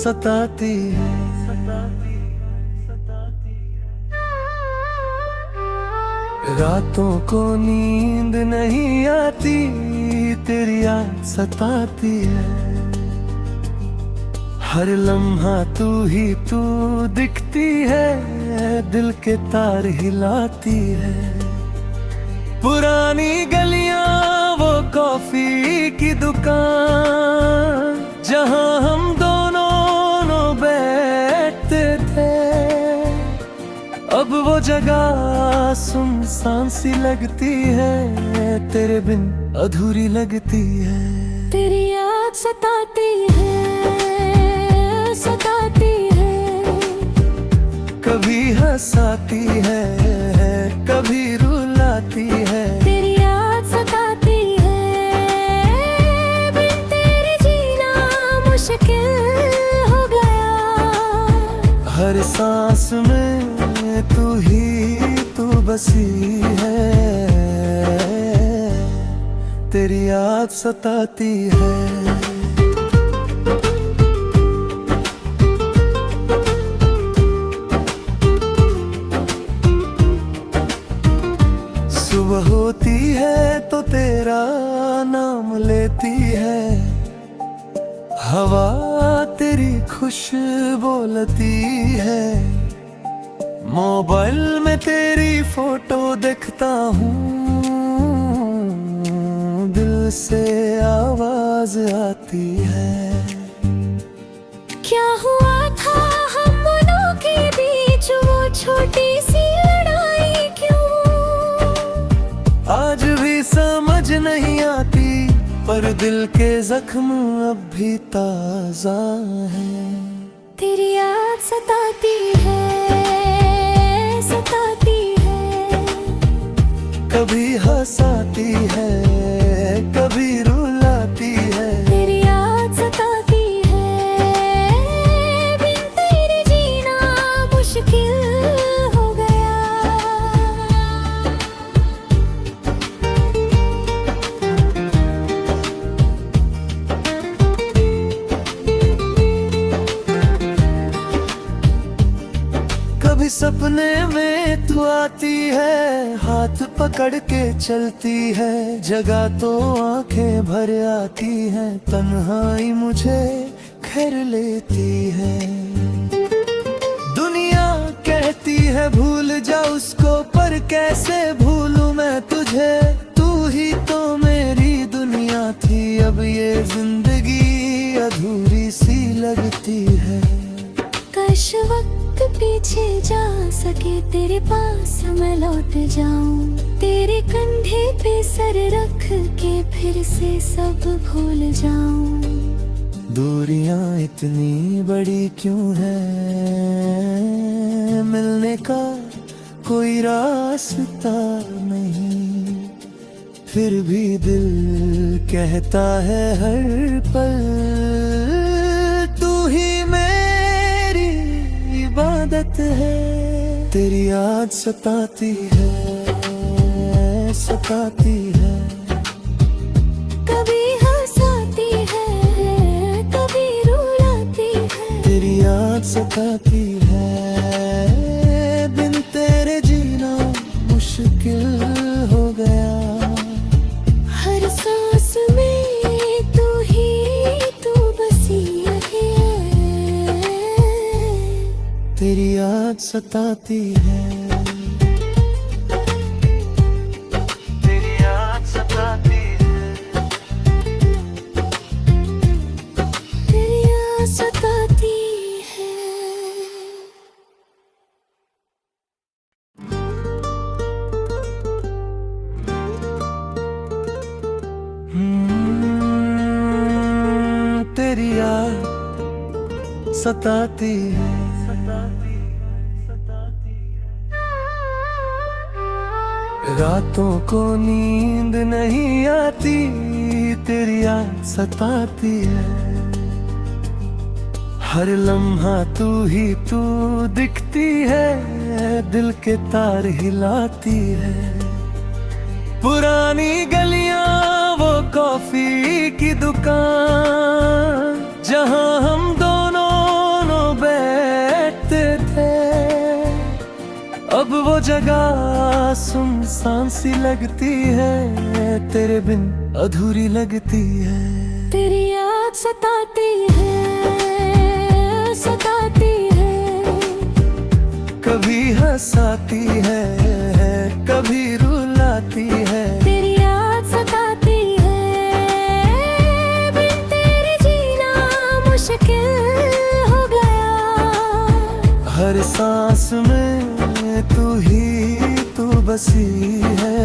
सताती है। रातों को नींद नहीं आती, तेरी याद सताती है। हर लम्हा तू ही तू दिखती है, दिल के तार हिलाती है। पुरानी गलियां, वो कॉफी की दुकान, जहां हम दोनों बैठते थे, अब वो जगह सुनसान सी लगती है। तेरे बिन अधूरी लगती है। तेरी याद सताती है, सताती है। कभी हंसाती है, कभी रुलाती है। तेरी याद सताती है, बिन तेरे जीना मुश्किल हो गया। हर सांस में तू ही तू बसी है, तेरी याद सताती है। सुबह होती है तो तेरा नाम लेती है, हवा तेरी खुशबू बोलती है। मोबाइल में तेरी फोटो देखता हूँ, दिल से आवाज आती है। क्या हुआ था हम दोनों के बीच, वो छोटी सी लड़ाई क्यों? आज भी समझ नहीं आती, पर दिल के जख्म अब भी ताजा है। तेरी याद सताती है, सताती है। कभी हंसाती है, कभी रुलाती है। तेरी याद सताती है, बिन तेरे जीना मुश्किल हो गया। कभी सपने में तू आती है, हाथ पकड़ के चलती है। जगह तो आंखें भर आती हैं, तन्हाई मुझे घेर लेती है। दुनिया कहती है भूल जा उसको, पर कैसे भूलूं मैं तुझे। तू ही तो मेरी दुनिया थी, अब ये जिंदगी अधूरी सी लगती है। काश वक्त पीछे जा सके, तेरे पास मैं लौट जाऊं। तेरे कंधे पे सर रख के फिर से सब भूल जाऊं। दूरियां इतनी बड़ी क्यों है, मिलने का कोई रास्ता नहीं। फिर भी दिल कहता है हर पल, तू ही मेरी इबादत है। तेरी याद सताती है, सताती है। कभी हंसाती है, कभी रुलाती है। तेरी याद सताती है, बिन तेरे जीना मुश्किल हो गया। हर सांस में तू ही तू बसी है। तेरी याद सताती है। तेरी याद सताती है। तेरी याद सताती है। तेरी याद सताती है। रातों को नींद नहीं आती, तेरी याद सताती है। हर लम्हा तू ही तू दिखती है, दिल के तार हिलाती है। पुरानी गलियां, वो कॉफी की दुकान, जहां हम दोनों अब वो जगह सुनसान सी लगती है, तेरे बिन अधूरी लगती है। तेरी याद सताती है, सताती है। कभी हंसाती है, कभी रुलाती है। तेरी याद सताती है, बिन तेरे जीना मुश्किल हो गया। हर सांस में तू ही तू बसी है,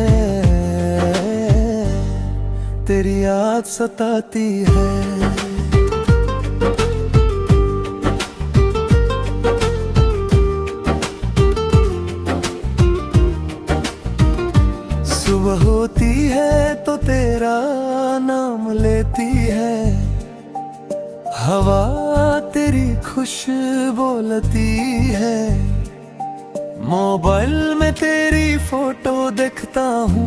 तेरी याद सताती है। सुबह होती है तो तेरा नाम लेती है, हवा तेरी खुशबू बोलती है। मोबाइल में तेरी फोटो देखता हूँ,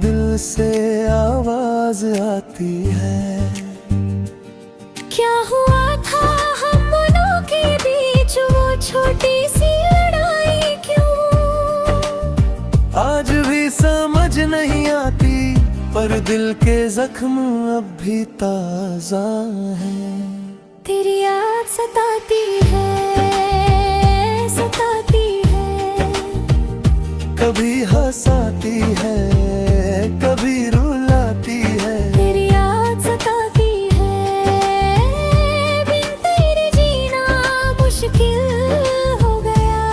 दिल से आवाज आती है। क्या हुआ था हम दोनों के बीच, वो छोटी सी लड़ाई क्यों? आज भी समझ नहीं आती, पर दिल के जख्म अब भी ताजा है। तेरी याद सताती है, सताती है। कभी हंसाती है, कभी रुलाती है। तेरी याद सताती है, बिन तेरे जीना मुश्किल हो गया।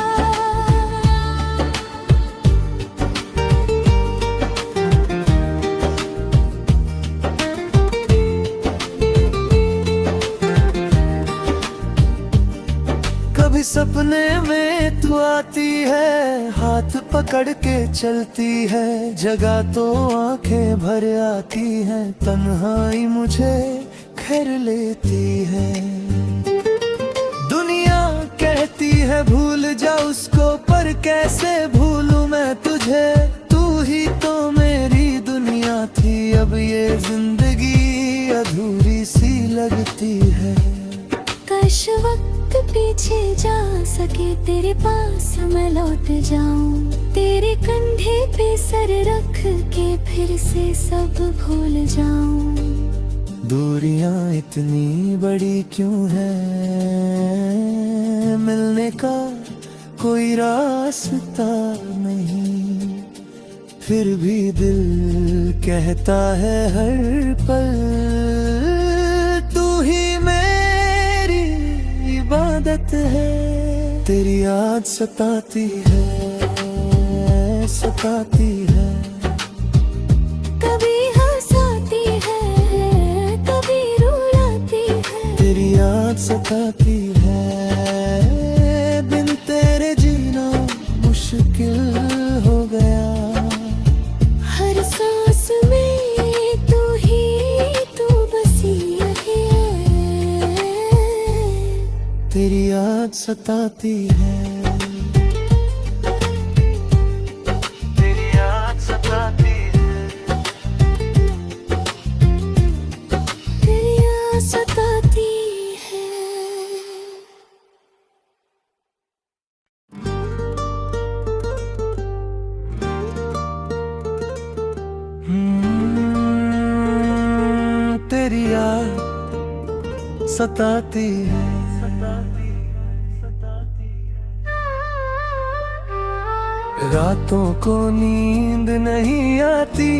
कभी सपने में तू आती है, हाथ पकड़ के चलती है। जगह तो आंखें भर आती हैं, तन्हाई मुझे घेर लेती है। दुनिया कहती है भूल जा उसको, पर कैसे भूलूं मैं तुझे। तू ही तो मेरी दुनिया थी, अब ये जिंदगी अधूरी सी लगती है। काश वक्त पीछे जा सके, तेरे पास मैं लौट जाऊं। तेरे कंधे पे सर रख के फिर से सब भूल जाऊं। दूरियां इतनी बड़ी क्यों है, मिलने का कोई रास्ता नहीं। फिर भी दिल कहता है हर पल, तू ही मेरी इबादत है। तेरी याद सताती है, सताती है। कभी हंसाती है, कभी रुलाती है। तेरी याद सताती है, बिन तेरे जीना मुश्किल हो गया। हर सांस में तू ही तू बसी है। तेरी याद सताती है, तेरी याद सताती है। तेरी याद सताती है। तेरी याद सताती है। रातों को नींद नहीं आती,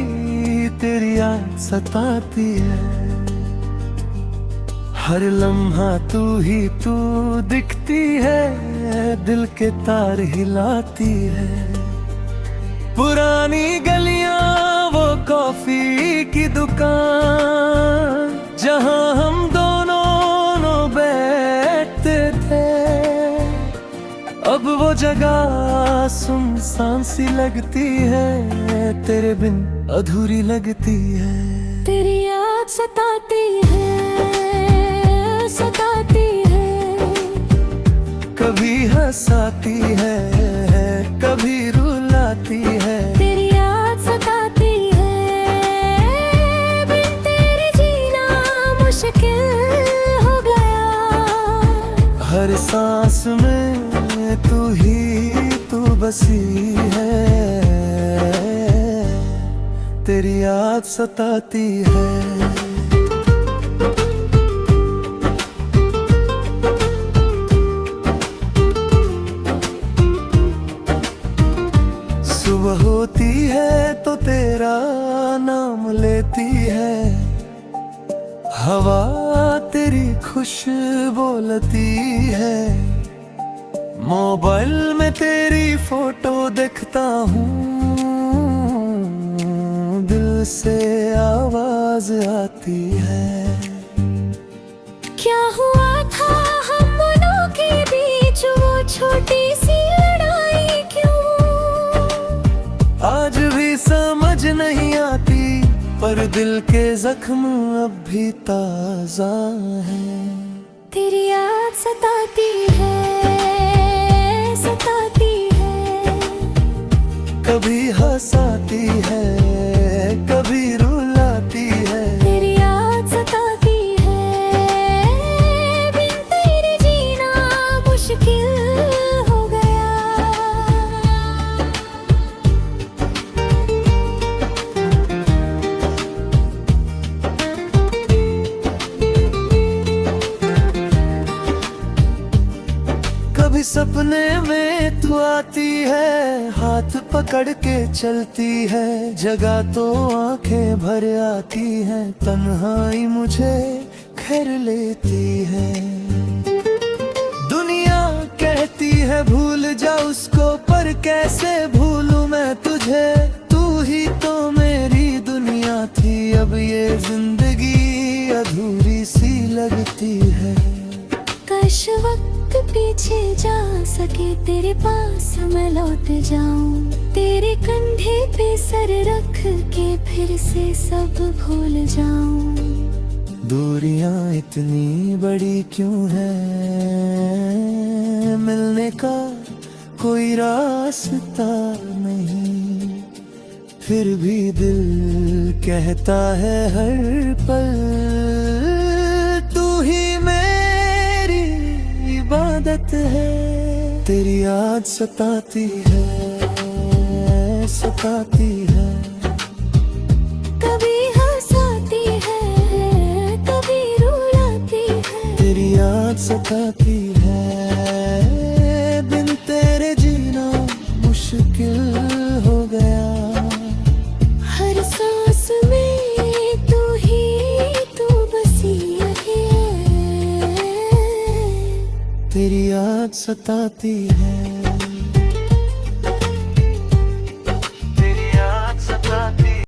तेरी याद सताती है। हर लम्हा तू ही तू दिखती है, दिल के तार हिलाती है। पुरानी गलियां, वो कॉफी की दुकान, जहां हम दोनों बैठते थे। अब वो जगह सुनसान सी लगती है, तेरे बिन अधूरी लगती है। तेरी याद सताती है, सताती है। कभी हंसाती है, कभी रुलाती है। तेरी याद सताती है, बिन तेरे जीना मुश्किल हो गया। हर सांस में में तू ही तू बसी है, तेरी याद सताती है। सुबह होती है तो तेरा नाम लेती है, हवा तेरी खुशबू बोलती है। मोबाइल में तेरी फोटो देखता हूँ, दिल से आवाज आती है। क्या हुआ था हम दोनों के बीच वो छोटी सी लड़ाई क्यों? आज भी समझ नहीं आती, पर दिल के जख्म अब भी ताजा है। तेरी याद सताती है, सताती है। कभी हंसाती है, कभी रुलाती है। तेरी याद सताती है, बिन तेरे जीना मुश्किल हो गया। कभी सपने में तू आती है, हाथ पकड़ के चलती है। जगह तो आंखें भर आती हैं, तन्हाई मुझे घेर लेती है। दुनिया कहती है भूल जा उसको, पर कैसे भूलूं मैं तुझे। तू ही तो मेरी दुनिया थी, अब ये जिंदगी अधूरी सी लगती है। काश वक्त पीछे जा सके, तेरे पास मैं लौट जाऊं। तेरे कंधे पे सर रख के फिर से सब भूल जाऊं। दूरियां इतनी बड़ी क्यों है, मिलने का कोई रास्ता नहीं। फिर भी दिल कहता है हर पल, तू ही मेरी इबादत है। तेरी याद सताती है, सताती है। कभी हंसाती है, कभी रुलाती है। तेरी याद सताती है, बिन तेरे जीना मुश्किल हो गया। हर सांस में तू ही तू बसी है। तेरी याद सताती है।